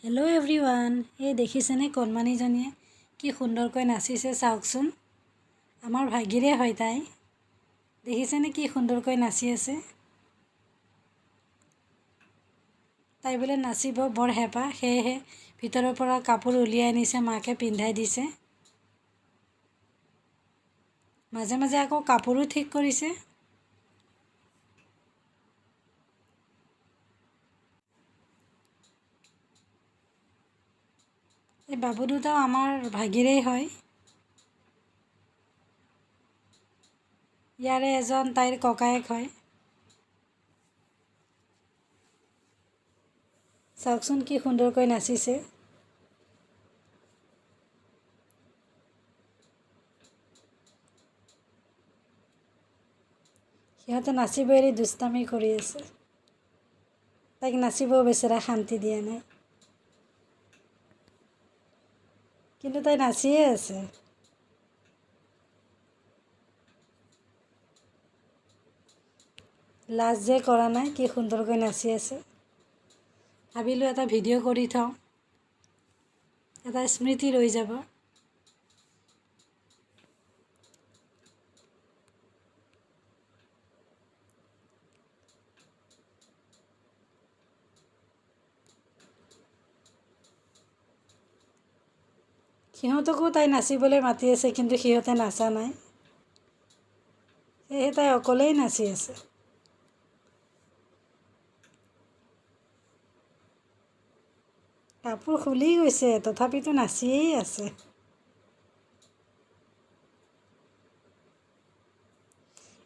Hello' everyone, এই দেখিছেনে কণমানিজনীয়ে কি সুন্দৰকৈ নাচিছে চাওকচোন। আমাৰ ভাগিৰে হয় তাই। দেখিছেনে কি সুন্দৰকৈ নাচি আছে। তাই বোলে নাচিব বৰ হেঁপাহ, সেয়েহে ভিতৰৰ পৰা কাপোৰ উলিয়াই আনিছে, মাকে পিন্ধাই দিছে। মাজে মাজে আকৌ কাপোৰো ঠিক কৰিছে। এই বাবু দুটাও আমাৰ ভাগিৰেই হয়। ইয়াৰে এজন তাইৰ ককায়েক হয়। চাওকচোন কি সুন্দৰকৈ নাচিছে। সিহঁতে নাচিব এৰি দুষ্টামি কৰি আছে। তাইক নাচিব বেচেৰা শান্তি দিয়া নাই, কিন্তু তাই নাচিয়ে আছে। লাজ যে কৰা নাই, কি সুন্দৰকৈ নাচি আছে। ভাবিলোঁ এটা ভিডিঅ' কৰি থওঁ, এটা স্মৃতি ৰৈ যাব। সিহঁতকো তাই নাচিবলৈ মাতি আছে, কিন্তু সিহঁতে নাচা নাই। সেয়েহে তাই অকলেই নাচি আছে। কাপোৰ খুলি গৈছে, তথাপিতো নাচিয়েই আছে।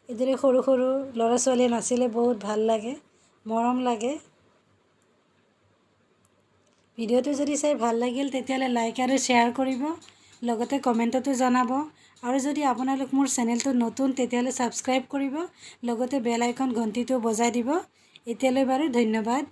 এইদৰে সৰু সৰু ল'ৰা ছোৱালীয়ে নাচিলে বহুত ভাল লাগে, মৰম লাগে। ভিডিঅ'টো যদি চাই ভাল লাগিল তেতিয়াহ'লে লাইক আৰু শ্বেয়াৰ কৰিব, লগতে কমেণ্টতো জনাব। আৰু যদি আপোনালোক মোৰ চেনেলটো নতুন তেতিয়াহ'লে ছাবস্ক্ৰাইব কৰিব, লগতে বেল আইকন ঘণ্টিটো বজাই দিব। এতিয়ালৈ বাৰু ধন্যবাদ।